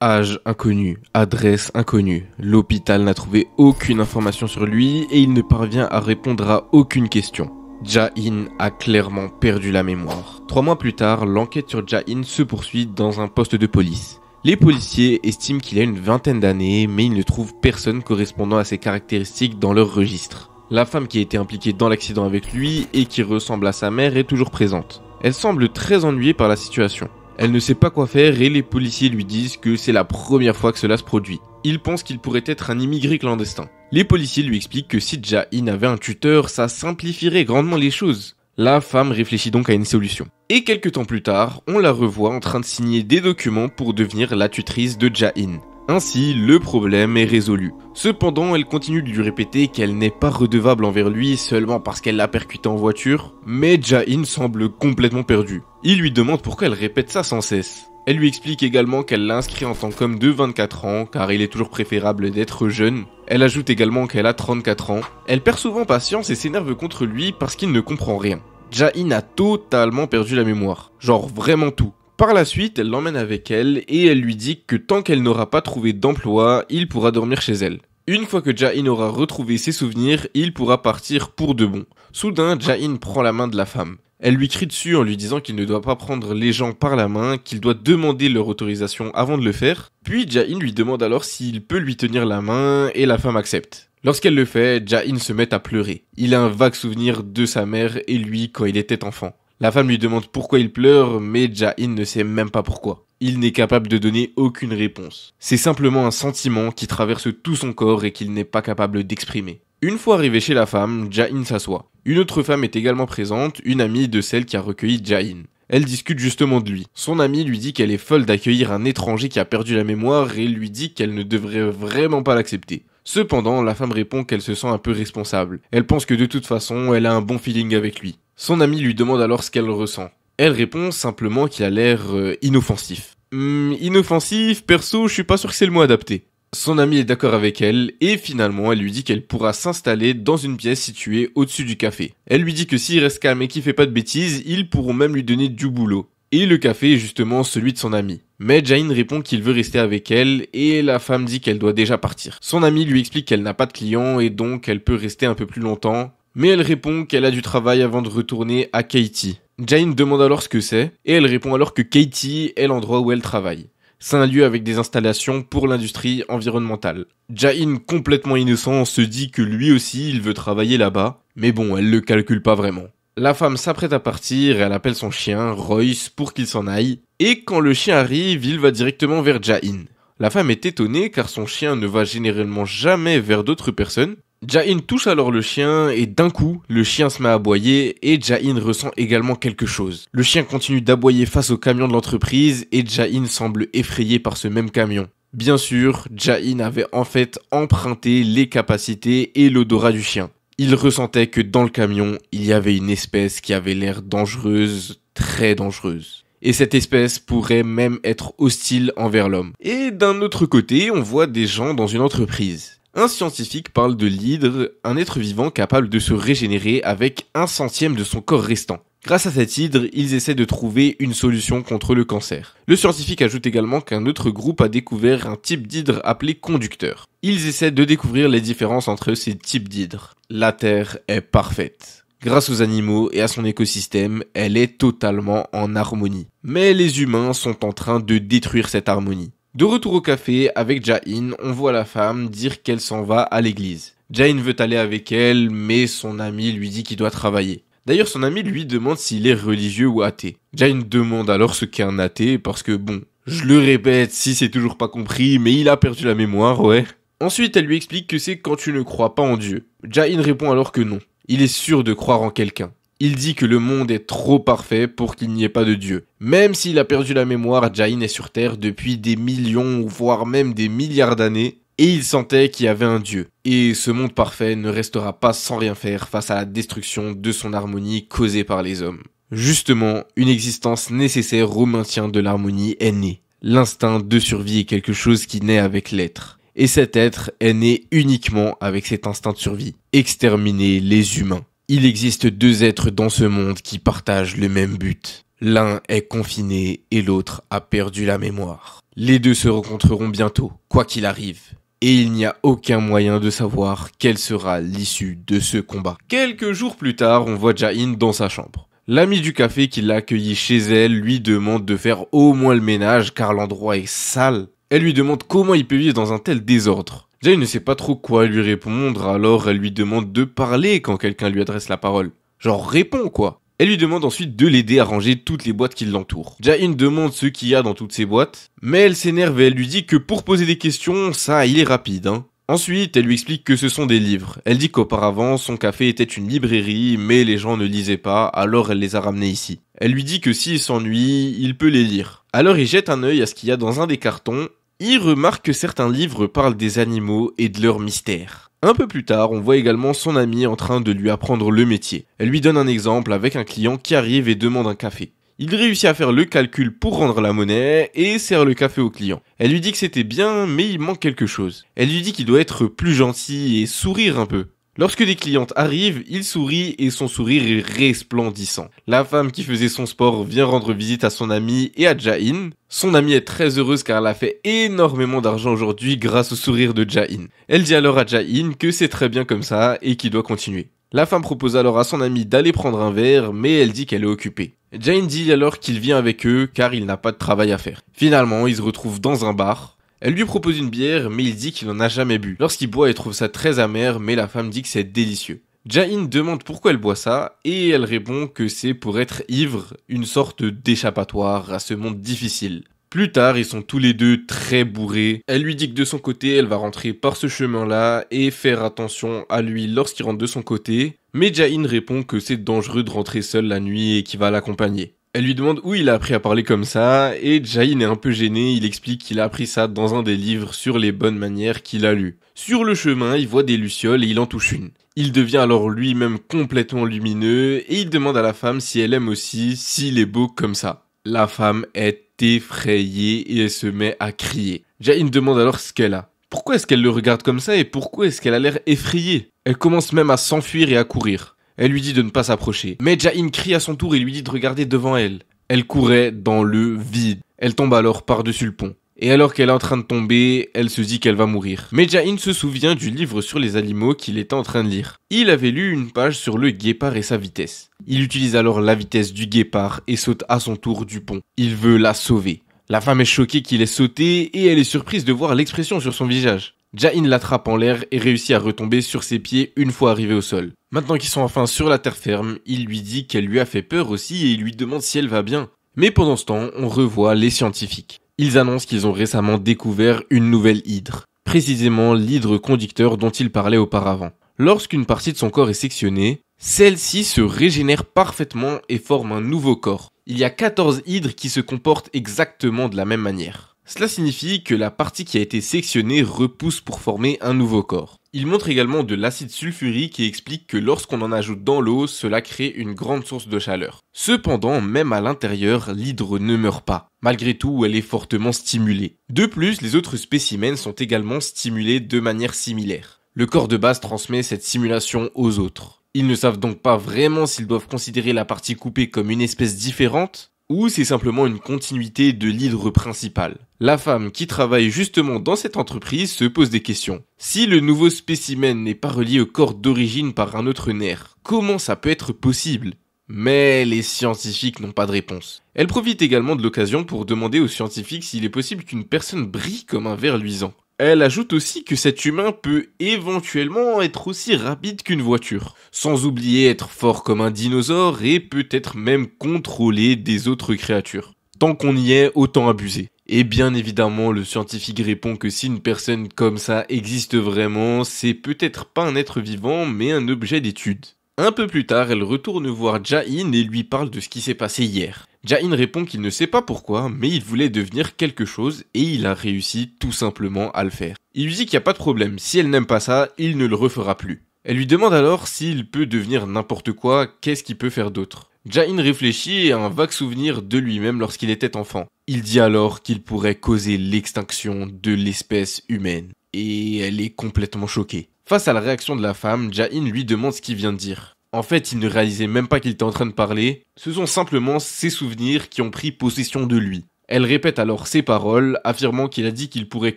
Âge inconnu, adresse inconnue. L'hôpital n'a trouvé aucune information sur lui et il ne parvient à répondre à aucune question. Ja-in a clairement perdu la mémoire. 3 mois plus tard, l'enquête sur Ja-in se poursuit dans un poste de police. Les policiers estiment qu'il a une vingtaine d'années, mais ils ne trouvent personne correspondant à ses caractéristiques dans leur registre. La femme qui a été impliquée dans l'accident avec lui et qui ressemble à sa mère est toujours présente. Elle semble très ennuyée par la situation. Elle ne sait pas quoi faire et les policiers lui disent que c'est la première fois que cela se produit. Ils pensent qu'il pourrait être un immigré clandestin. Les policiers lui expliquent que si Ja-in avait un tuteur, ça simplifierait grandement les choses. La femme réfléchit donc à une solution. Et quelques temps plus tard, on la revoit en train de signer des documents pour devenir la tutrice de Ja-in. Ainsi, le problème est résolu. Cependant, elle continue de lui répéter qu'elle n'est pas redevable envers lui seulement parce qu'elle l'a percuté en voiture, mais Ja-in semble complètement perdu. Il lui demande pourquoi elle répète ça sans cesse. Elle lui explique également qu'elle l'a inscrit en tant qu'homme de 24 ans, car il est toujours préférable d'être jeune. Elle ajoute également qu'elle a 34 ans. Elle perd souvent patience et s'énerve contre lui parce qu'il ne comprend rien. Ja-in a totalement perdu la mémoire. Genre vraiment tout. Par la suite, elle l'emmène avec elle et elle lui dit que tant qu'elle n'aura pas trouvé d'emploi, il pourra dormir chez elle. Une fois que Ja-in aura retrouvé ses souvenirs, il pourra partir pour de bon. Soudain, Ja-in prend la main de la femme. Elle lui crie dessus en lui disant qu'il ne doit pas prendre les gens par la main, qu'il doit demander leur autorisation avant de le faire. Puis Ja-in lui demande alors s'il peut lui tenir la main et la femme accepte. Lorsqu'elle le fait, Ja-in se met à pleurer. Il a un vague souvenir de sa mère et lui quand il était enfant. La femme lui demande pourquoi il pleure, mais Ja-in ne sait même pas pourquoi. Il n'est capable de donner aucune réponse. C'est simplement un sentiment qui traverse tout son corps et qu'il n'est pas capable d'exprimer. Une fois arrivé chez la femme, Ja-in s'assoit. Une autre femme est également présente, une amie de celle qui a recueilli Ja-in. Elle discute justement de lui. Son amie lui dit qu'elle est folle d'accueillir un étranger qui a perdu la mémoire et lui dit qu'elle ne devrait vraiment pas l'accepter. Cependant, la femme répond qu'elle se sent un peu responsable. Elle pense que de toute façon, elle a un bon feeling avec lui. Son amie lui demande alors ce qu'elle ressent. Elle répond simplement qu'il a l'air inoffensif. Inoffensif, perso, je suis pas sûr que c'est le mot adapté. Son amie est d'accord avec elle et finalement elle lui dit qu'elle pourra s'installer dans une pièce située au-dessus du café. Elle lui dit que s'il reste calme et qu'il fait pas de bêtises, ils pourront même lui donner du boulot. Et le café est justement celui de son ami. Mais Ja-in répond qu'il veut rester avec elle et la femme dit qu'elle doit déjà partir. Son ami lui explique qu'elle n'a pas de clients et donc elle peut rester un peu plus longtemps. Mais elle répond qu'elle a du travail avant de retourner à Katy. Ja-in demande alors ce que c'est et elle répond alors que Katy est l'endroit où elle travaille. C'est un lieu avec des installations pour l'industrie environnementale. Ja-in, complètement innocent, se dit que lui aussi il veut travailler là-bas, mais bon, elle le calcule pas vraiment. La femme s'apprête à partir et elle appelle son chien, Royce, pour qu'il s'en aille, et quand le chien arrive, il va directement vers Ja-in. La femme est étonnée car son chien ne va généralement jamais vers d'autres personnes. Ja-in touche alors le chien et d'un coup, le chien se met à aboyer et Ja-in ressent également quelque chose. Le chien continue d'aboyer face au camion de l'entreprise et Ja-in semble effrayé par ce même camion. Bien sûr, Ja-in avait en fait emprunté les capacités et l'odorat du chien. Il ressentait que dans le camion, il y avait une espèce qui avait l'air dangereuse, très dangereuse. Et cette espèce pourrait même être hostile envers l'homme. Et d'un autre côté, on voit des gens dans une entreprise. Un scientifique parle de l'hydre, un être vivant capable de se régénérer avec 1/100 de son corps restant. Grâce à cet hydre, ils essaient de trouver une solution contre le cancer. Le scientifique ajoute également qu'un autre groupe a découvert un type d'hydre appelé conducteur. Ils essaient de découvrir les différences entre ces types d'hydres. La Terre est parfaite. Grâce aux animaux et à son écosystème, elle est totalement en harmonie. Mais les humains sont en train de détruire cette harmonie. De retour au café, avec Ja-in, on voit la femme dire qu'elle s'en va à l'église. Ja-in veut aller avec elle, mais son ami lui dit qu'il doit travailler. D'ailleurs, son ami lui demande s'il est religieux ou athée. Ja-in demande alors ce qu'est un athée, parce que bon, je le répète si c'est toujours pas compris, mais il a perdu la mémoire, ouais. Ensuite, elle lui explique que c'est quand tu ne crois pas en Dieu. Ja-in répond alors que non. Il est sûr de croire en quelqu'un. Il dit que le monde est trop parfait pour qu'il n'y ait pas de Dieu. Même s'il a perdu la mémoire, Ja-in est sur Terre depuis des millions, voire même des milliards d'années, et il sentait qu'il y avait un Dieu. Et ce monde parfait ne restera pas sans rien faire face à la destruction de son harmonie causée par les hommes. Justement, une existence nécessaire au maintien de l'harmonie est née. L'instinct de survie est quelque chose qui naît avec l'être. Et cet être est né uniquement avec cet instinct de survie. Exterminer les humains. Il existe 2 êtres dans ce monde qui partagent le même but. L'un est confiné et l'autre a perdu la mémoire. Les deux se rencontreront bientôt, quoi qu'il arrive. Et il n'y a aucun moyen de savoir quelle sera l'issue de ce combat. Quelques jours plus tard, on voit Ja-in dans sa chambre. L'ami du café qui l'a accueilli chez elle lui demande de faire au moins le ménage car l'endroit est sale. Elle lui demande comment il peut vivre dans un tel désordre. Ja-in ne sait pas trop quoi lui répondre, alors elle lui demande de parler quand quelqu'un lui adresse la parole. Genre réponds quoi. Elle lui demande ensuite de l'aider à ranger toutes les boîtes qui l'entourent. Ja-in demande ce qu'il y a dans toutes ces boîtes, mais elle s'énerve et elle lui dit que pour poser des questions, ça il est rapide hein. Ensuite, elle lui explique que ce sont des livres. Elle dit qu'auparavant, son café était une librairie, mais les gens ne lisaient pas, alors elle les a ramenés ici. Elle lui dit que s'il s'ennuie, il peut les lire. Alors il jette un œil à ce qu'il y a dans un des cartons. Il remarque que certains livres parlent des animaux et de leurs mystères. Un peu plus tard, on voit également son amie en train de lui apprendre le métier. Elle lui donne un exemple avec un client qui arrive et demande un café. Il réussit à faire le calcul pour rendre la monnaie et sert le café au client. Elle lui dit que c'était bien, mais il manque quelque chose. Elle lui dit qu'il doit être plus gentil et sourire un peu. Lorsque des clientes arrivent, il sourit et son sourire est resplendissant. La femme qui faisait son sport vient rendre visite à son amie et à Ja-in. Son amie est très heureuse car elle a fait énormément d'argent aujourd'hui grâce au sourire de Ja-in. Elle dit alors à Ja-in que c'est très bien comme ça et qu'il doit continuer. La femme propose alors à son amie d'aller prendre un verre, mais elle dit qu'elle est occupée. Ja-in dit alors qu'il vient avec eux car il n'a pas de travail à faire. Finalement, ils se retrouvent dans un bar. Elle lui propose une bière, mais il dit qu'il n'en a jamais bu. Lorsqu'il boit, il trouve ça très amer, mais la femme dit que c'est délicieux. Ja-in demande pourquoi elle boit ça, et elle répond que c'est pour être ivre, une sorte d'échappatoire à ce monde difficile. Plus tard, ils sont tous les deux très bourrés. Elle lui dit que de son côté, elle va rentrer par ce chemin-là et faire attention à lui lorsqu'il rentre de son côté. Mais Ja-in répond que c'est dangereux de rentrer seul la nuit et qu'il va l'accompagner. Elle lui demande où il a appris à parler comme ça, et Ja-in est un peu gêné, il explique qu'il a appris ça dans un des livres sur les bonnes manières qu'il a lu. Sur le chemin, il voit des lucioles et il en touche une. Il devient alors lui-même complètement lumineux, et il demande à la femme si elle aime aussi, s'il est beau comme ça. La femme est effrayée et elle se met à crier. Ja-in demande alors ce qu'elle a. Pourquoi est-ce qu'elle le regarde comme ça et pourquoi est-ce qu'elle a l'air effrayée? Elle commence même à s'enfuir et à courir. Elle lui dit de ne pas s'approcher. Mais Ja-in crie à son tour et lui dit de regarder devant elle. Elle courait dans le vide. Elle tombe alors par-dessus le pont. Et alors qu'elle est en train de tomber, elle se dit qu'elle va mourir. Mais Ja-in se souvient du livre sur les animaux qu'il était en train de lire. Il avait lu une page sur le guépard et sa vitesse. Il utilise alors la vitesse du guépard et saute à son tour du pont. Il veut la sauver. La femme est choquée qu'il ait sauté et elle est surprise de voir l'expression sur son visage. Ja-in l'attrape en l'air et réussit à retomber sur ses pieds une fois arrivé au sol. Maintenant qu'ils sont enfin sur la terre ferme, il lui dit qu'elle lui a fait peur aussi et il lui demande si elle va bien. Mais pendant ce temps, on revoit les scientifiques. Ils annoncent qu'ils ont récemment découvert une nouvelle hydre. Précisément l'hydre conducteur dont il parlait auparavant. Lorsqu'une partie de son corps est sectionnée, celle-ci se régénère parfaitement et forme un nouveau corps. Il y a 14 hydres qui se comportent exactement de la même manière. Cela signifie que la partie qui a été sectionnée repousse pour former un nouveau corps. Il montre également de l'acide sulfurique et explique que lorsqu'on en ajoute dans l'eau, cela crée une grande source de chaleur. Cependant, même à l'intérieur, l'hydre ne meurt pas. Malgré tout, elle est fortement stimulée. De plus, les autres spécimens sont également stimulés de manière similaire. Le corps de base transmet cette stimulation aux autres. Ils ne savent donc pas vraiment s'ils doivent considérer la partie coupée comme une espèce différente, ou c'est simplement une continuité de l'hydre principal. La femme qui travaille justement dans cette entreprise se pose des questions. Si le nouveau spécimen n'est pas relié au corps d'origine par un autre nerf, comment ça peut être possible? Mais les scientifiques n'ont pas de réponse. Elle profite également de l'occasion pour demander aux scientifiques s'il est possible qu'une personne brille comme un ver luisant. Elle ajoute aussi que cet humain peut éventuellement être aussi rapide qu'une voiture, sans oublier être fort comme un dinosaure et peut-être même contrôler des autres créatures. Tant qu'on y est, autant abuser. Et bien évidemment, le scientifique répond que si une personne comme ça existe vraiment, c'est peut-être pas un être vivant, mais un objet d'étude. Un peu plus tard, elle retourne voir Ja-in et lui parle de ce qui s'est passé hier. Ja-in répond qu'il ne sait pas pourquoi, mais il voulait devenir quelque chose et il a réussi tout simplement à le faire. Il lui dit qu'il n'y a pas de problème, si elle n'aime pas ça, il ne le refera plus. Elle lui demande alors s'il peut devenir n'importe quoi, qu'est-ce qu'il peut faire d'autre. Ja-in réfléchit et a un vague souvenir de lui-même lorsqu'il était enfant. Il dit alors qu'il pourrait causer l'extinction de l'espèce humaine. Et elle est complètement choquée. Face à la réaction de la femme, Ja-in lui demande ce qu'il vient de dire. En fait, il ne réalisait même pas qu'il était en train de parler, ce sont simplement ses souvenirs qui ont pris possession de lui. Elle répète alors ses paroles, affirmant qu'il a dit qu'il pourrait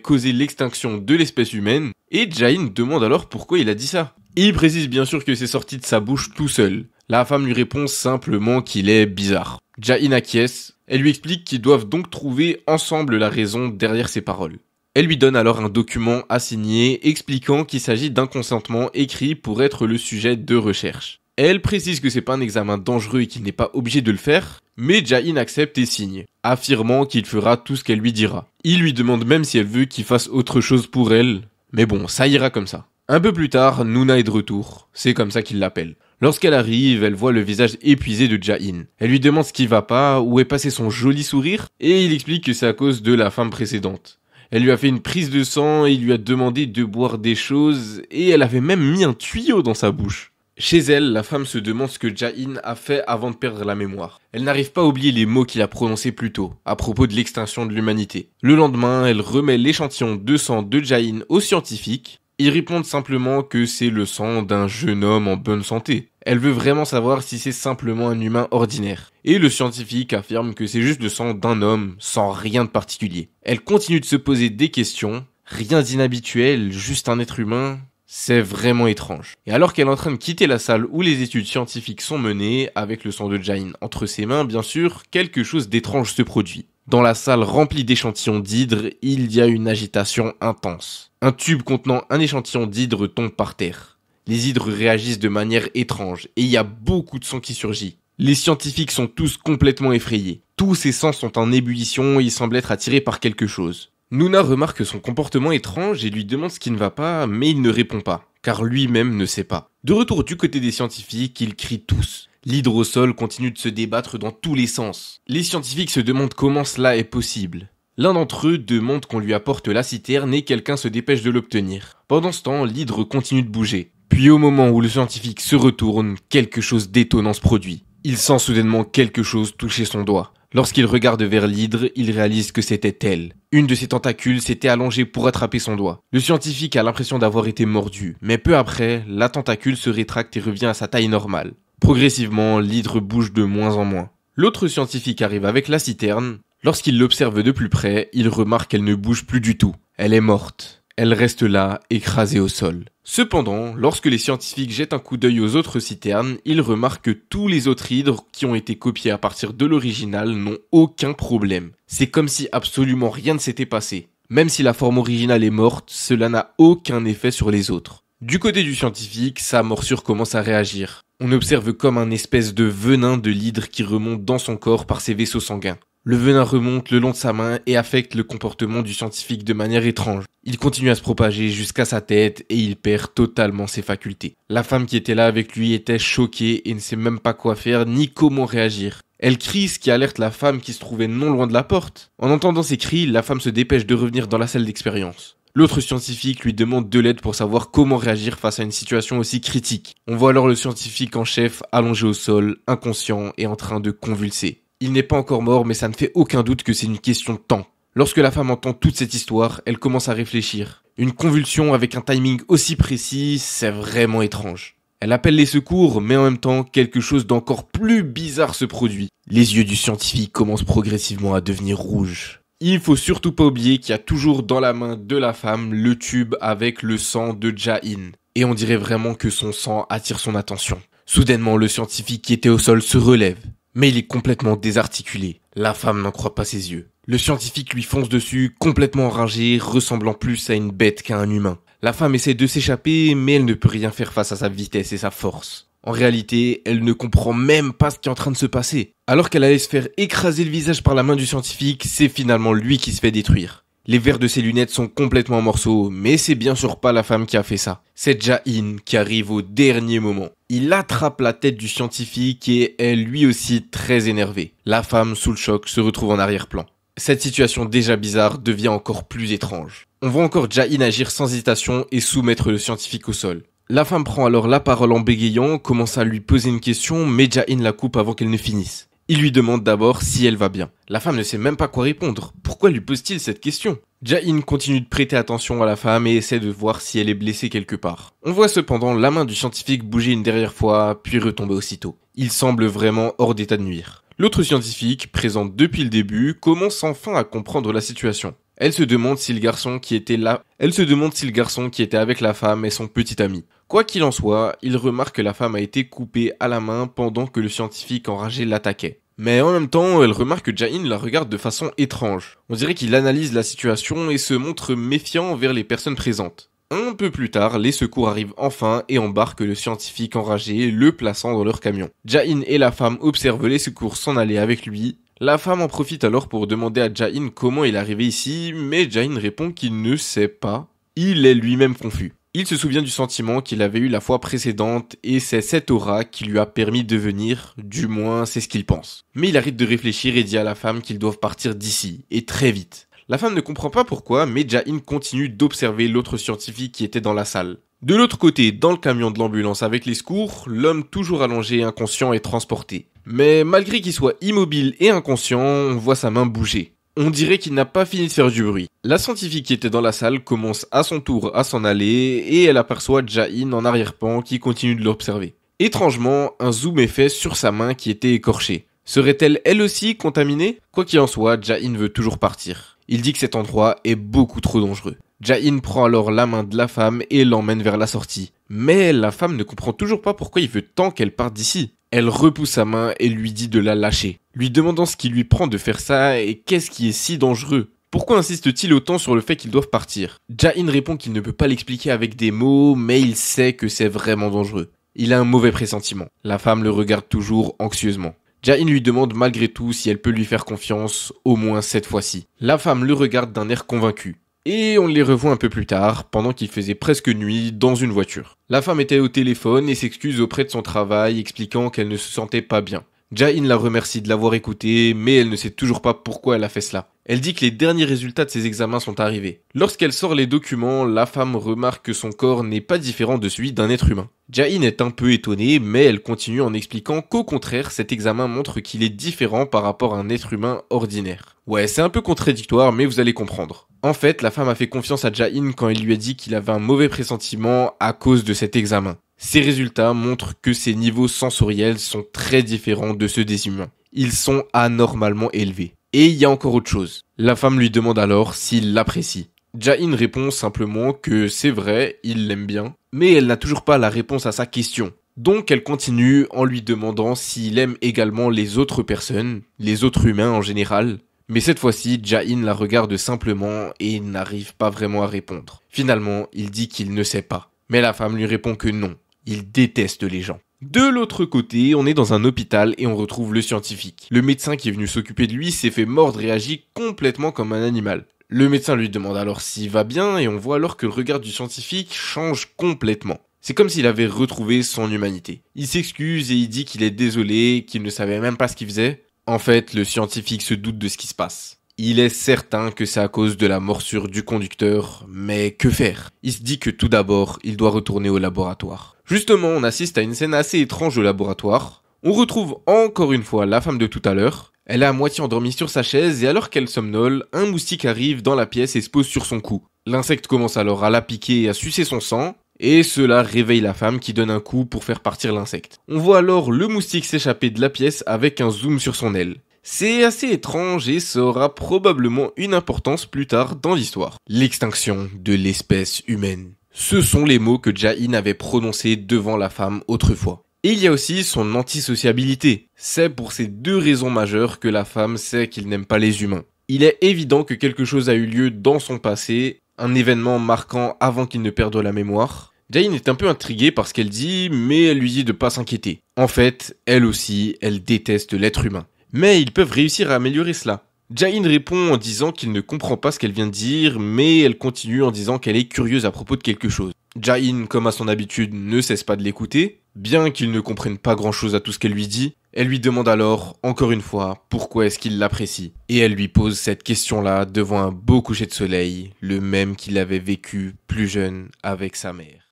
causer l'extinction de l'espèce humaine, et Ja-in demande alors pourquoi il a dit ça. Il précise bien sûr que c'est sorti de sa bouche tout seul. La femme lui répond simplement qu'il est bizarre. Ja-in acquiesce, elle lui explique qu'ils doivent donc trouver ensemble la raison derrière ses paroles. Elle lui donne alors un document à signer expliquant qu'il s'agit d'un consentement écrit pour être le sujet de recherche. Elle précise que c'est pas un examen dangereux et qu'il n'est pas obligé de le faire, mais Ja-in accepte et signe, affirmant qu'il fera tout ce qu'elle lui dira. Il lui demande même si elle veut qu'il fasse autre chose pour elle, mais bon, ça ira comme ça. Un peu plus tard, Nuna est de retour, c'est comme ça qu'il l'appelle. Lorsqu'elle arrive, elle voit le visage épuisé de Ja-in. Elle lui demande ce qui va pas, où est passé son joli sourire, et il explique que c'est à cause de la femme précédente. Elle lui a fait une prise de sang et il lui a demandé de boire des choses, et elle avait même mis un tuyau dans sa bouche. Chez elle, la femme se demande ce que Ja-in a fait avant de perdre la mémoire. Elle n'arrive pas à oublier les mots qu'il a prononcés plus tôt, à propos de l'extinction de l'humanité. Le lendemain, elle remet l'échantillon de sang de Ja-in aux scientifiques. Ils répondent simplement que c'est le sang d'un jeune homme en bonne santé. Elle veut vraiment savoir si c'est simplement un humain ordinaire. Et le scientifique affirme que c'est juste le sang d'un homme, sans rien de particulier. Elle continue de se poser des questions, rien d'inhabituel, juste un être humain. C'est vraiment étrange. Et alors qu'elle est en train de quitter la salle où les études scientifiques sont menées, avec le sang de Ja-in entre ses mains, bien sûr, quelque chose d'étrange se produit. Dans la salle remplie d'échantillons d'hydre, il y a une agitation intense. Un tube contenant un échantillon d'hydre tombe par terre. Les hydres réagissent de manière étrange, et il y a beaucoup de sang qui surgit. Les scientifiques sont tous complètement effrayés. Tous ces sangs sont en ébullition et ils semblent être attirés par quelque chose. Nuna remarque son comportement étrange et lui demande ce qui ne va pas, mais il ne répond pas, car lui-même ne sait pas. De retour du côté des scientifiques, ils crient tous. L'hydre au sol continue de se débattre dans tous les sens. Les scientifiques se demandent comment cela est possible. L'un d'entre eux demande qu'on lui apporte la citerne et quelqu'un se dépêche de l'obtenir. Pendant ce temps, l'hydre continue de bouger. Puis au moment où le scientifique se retourne, quelque chose d'étonnant se produit. Il sent soudainement quelque chose toucher son doigt. Lorsqu'il regarde vers l'hydre, il réalise que c'était elle. Une de ses tentacules s'était allongée pour attraper son doigt. Le scientifique a l'impression d'avoir été mordu, mais peu après, la tentacule se rétracte et revient à sa taille normale. Progressivement, l'hydre bouge de moins en moins. L'autre scientifique arrive avec la citerne. Lorsqu'il l'observe de plus près, il remarque qu'elle ne bouge plus du tout. Elle est morte. Elle reste là, écrasée au sol. Cependant, lorsque les scientifiques jettent un coup d'œil aux autres citernes, ils remarquent que tous les autres hydres qui ont été copiés à partir de l'original n'ont aucun problème. C'est comme si absolument rien ne s'était passé. Même si la forme originale est morte, cela n'a aucun effet sur les autres. Du côté du scientifique, sa morsure commence à réagir. On observe comme un espèce de venin de l'hydre qui remonte dans son corps par ses vaisseaux sanguins. Le venin remonte le long de sa main et affecte le comportement du scientifique de manière étrange. Il continue à se propager jusqu'à sa tête et il perd totalement ses facultés. La femme qui était là avec lui était choquée et ne sait même pas quoi faire ni comment réagir. Elle crie, ce qui alerte la femme qui se trouvait non loin de la porte. En entendant ces cris, la femme se dépêche de revenir dans la salle d'expérience. L'autre scientifique lui demande de l'aide pour savoir comment réagir face à une situation aussi critique. On voit alors le scientifique en chef allongé au sol, inconscient et en train de convulser. Il n'est pas encore mort, mais ça ne fait aucun doute que c'est une question de temps. Lorsque la femme entend toute cette histoire, elle commence à réfléchir. Une convulsion avec un timing aussi précis, c'est vraiment étrange. Elle appelle les secours, mais en même temps, quelque chose d'encore plus bizarre se produit. Les yeux du scientifique commencent progressivement à devenir rouges. Il faut surtout pas oublier qu'il y a toujours dans la main de la femme le tube avec le sang de Ja-in. Et on dirait vraiment que son sang attire son attention. Soudainement, le scientifique qui était au sol se relève. Mais il est complètement désarticulé. La femme n'en croit pas ses yeux. Le scientifique lui fonce dessus, complètement enragé, ressemblant plus à une bête qu'à un humain. La femme essaie de s'échapper, mais elle ne peut rien faire face à sa vitesse et sa force. En réalité, elle ne comprend même pas ce qui est en train de se passer. Alors qu'elle allait se faire écraser le visage par la main du scientifique, c'est finalement lui qui se fait détruire. Les verres de ses lunettes sont complètement en morceaux, mais c'est bien sûr pas la femme qui a fait ça. C'est Ja-in qui arrive au dernier moment. Il attrape la tête du scientifique et est lui aussi très énervé. La femme, sous le choc, se retrouve en arrière-plan. Cette situation déjà bizarre devient encore plus étrange. On voit encore Ja-in agir sans hésitation et soumettre le scientifique au sol. La femme prend alors la parole en bégayant, commence à lui poser une question, mais Ja-in la coupe avant qu'elle ne finisse. Il lui demande d'abord si elle va bien. La femme ne sait même pas quoi répondre. Pourquoi lui pose-t-il cette question? Jae-in continue de prêter attention à la femme et essaie de voir si elle est blessée quelque part. On voit cependant la main du scientifique bouger une dernière fois, puis retomber aussitôt. Il semble vraiment hors d'état de nuire. L'autre scientifique, présente depuis le début, commence enfin à comprendre la situation. Elle se demande si le garçon qui était avec la femme est son petit ami. Quoi qu'il en soit, il remarque que la femme a été coupée à la main pendant que le scientifique enragé l'attaquait. Mais en même temps, elle remarque que Jae-in la regarde de façon étrange. On dirait qu'il analyse la situation et se montre méfiant envers les personnes présentes. Un peu plus tard, les secours arrivent enfin et embarquent le scientifique enragé, le plaçant dans leur camion. Jae-in et la femme observent les secours s'en aller avec lui. La femme en profite alors pour demander à Jae-in comment il est arrivé ici, mais Jae-in répond qu'il ne sait pas. Il est lui-même confus. Il se souvient du sentiment qu'il avait eu la fois précédente et c'est cette aura qui lui a permis de venir, du moins c'est ce qu'il pense. Mais il arrête de réfléchir et dit à la femme qu'ils doivent partir d'ici, et très vite. La femme ne comprend pas pourquoi, mais Jae-in continue d'observer l'autre scientifique qui était dans la salle. De l'autre côté, dans le camion de l'ambulance avec les secours, l'homme toujours allongé et inconscient est transporté. Mais malgré qu'il soit immobile et inconscient, on voit sa main bouger. On dirait qu'il n'a pas fini de faire du bruit. La scientifique qui était dans la salle commence à son tour à s'en aller et elle aperçoit Jae-in en arrière-plan qui continue de l'observer. Étrangement, un zoom est fait sur sa main qui était écorchée. Serait-elle elle aussi contaminée? Quoi qu'il en soit, Jae-in veut toujours partir. Il dit que cet endroit est beaucoup trop dangereux. Jae-in prend alors la main de la femme et l'emmène vers la sortie. Mais la femme ne comprend toujours pas pourquoi il veut tant qu'elle parte d'ici. Elle repousse sa main et lui dit de la lâcher, lui demandant ce qui lui prend de faire ça et qu'est-ce qui est si dangereux. Pourquoi insiste-t-il autant sur le fait qu'ils doivent partir? Jae-in répond qu'il ne peut pas l'expliquer avec des mots, mais il sait que c'est vraiment dangereux. Il a un mauvais pressentiment. La femme le regarde toujours anxieusement. Jae-in lui demande malgré tout si elle peut lui faire confiance, au moins cette fois-ci. La femme le regarde d'un air convaincu. Et on les revoit un peu plus tard, pendant qu'il faisait presque nuit, dans une voiture. La femme était au téléphone et s'excuse auprès de son travail, expliquant qu'elle ne se sentait pas bien. Jae-in la remercie de l'avoir écoutée, mais elle ne sait toujours pas pourquoi elle a fait cela. Elle dit que les derniers résultats de ses examens sont arrivés. Lorsqu'elle sort les documents, la femme remarque que son corps n'est pas différent de celui d'un être humain. Jae-in est un peu étonnée, mais elle continue en expliquant qu'au contraire, cet examen montre qu'il est différent par rapport à un être humain ordinaire. Ouais, c'est un peu contradictoire, mais vous allez comprendre. En fait, la femme a fait confiance à Jae-in quand il lui a dit qu'il avait un mauvais pressentiment à cause de cet examen. Ces résultats montrent que ses niveaux sensoriels sont très différents de ceux des humains. Ils sont anormalement élevés. Et il y a encore autre chose. La femme lui demande alors s'il l'apprécie. Jae-in répond simplement que c'est vrai, il l'aime bien, mais elle n'a toujours pas la réponse à sa question. Donc elle continue en lui demandant s'il aime également les autres personnes, les autres humains en général. Mais cette fois-ci, Jae-in la regarde simplement et n'arrive pas vraiment à répondre. Finalement, il dit qu'il ne sait pas. Mais la femme lui répond que non, il déteste les gens. De l'autre côté, on est dans un hôpital et on retrouve le scientifique. Le médecin qui est venu s'occuper de lui s'est fait mordre et agit complètement comme un animal. Le médecin lui demande alors s'il va bien et on voit alors que le regard du scientifique change complètement. C'est comme s'il avait retrouvé son humanité. Il s'excuse et il dit qu'il est désolé, qu'il ne savait même pas ce qu'il faisait. En fait, le scientifique se doute de ce qui se passe. Il est certain que c'est à cause de la morsure du conducteur, mais que faire? Il se dit que tout d'abord, il doit retourner au laboratoire. Justement, on assiste à une scène assez étrange au laboratoire. On retrouve encore une fois la femme de tout à l'heure. Elle est à moitié endormie sur sa chaise et alors qu'elle somnole, un moustique arrive dans la pièce et se pose sur son cou. L'insecte commence alors à la piquer et à sucer son sang. Et cela réveille la femme qui donne un coup pour faire partir l'insecte. On voit alors le moustique s'échapper de la pièce avec un zoom sur son aile. C'est assez étrange et ça aura probablement une importance plus tard dans l'histoire. L'extinction de l'espèce humaine. Ce sont les mots que Jae-in avait prononcés devant la femme autrefois. Et il y a aussi son antisociabilité. C'est pour ces deux raisons majeures que la femme sait qu'il n'aime pas les humains. Il est évident que quelque chose a eu lieu dans son passé, un événement marquant avant qu'il ne perde la mémoire. Jae-in est un peu intriguée par ce qu'elle dit, mais elle lui dit de pas s'inquiéter. En fait, elle aussi, elle déteste l'être humain. Mais ils peuvent réussir à améliorer cela. Jae-in répond en disant qu'il ne comprend pas ce qu'elle vient de dire, mais elle continue en disant qu'elle est curieuse à propos de quelque chose. Jae-in, comme à son habitude, ne cesse pas de l'écouter. Bien qu'il ne comprenne pas grand-chose à tout ce qu'elle lui dit, elle lui demande alors, encore une fois, pourquoi est-ce qu'il l'apprécie. Et elle lui pose cette question-là devant un beau coucher de soleil, le même qu'il avait vécu plus jeune avec sa mère.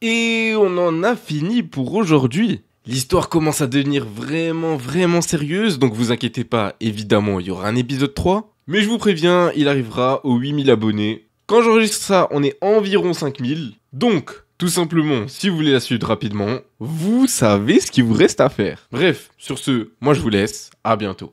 Et on en a fini pour aujourd'hui. L'histoire commence à devenir vraiment sérieuse, donc vous inquiétez pas, évidemment, il y aura un épisode 3. Mais je vous préviens, il arrivera aux 8000 abonnés. Quand j'enregistre ça, on est environ 5000. Donc, tout simplement, si vous voulez la suite rapidement, vous savez ce qu'il vous reste à faire. Bref, sur ce, moi je vous laisse, à bientôt.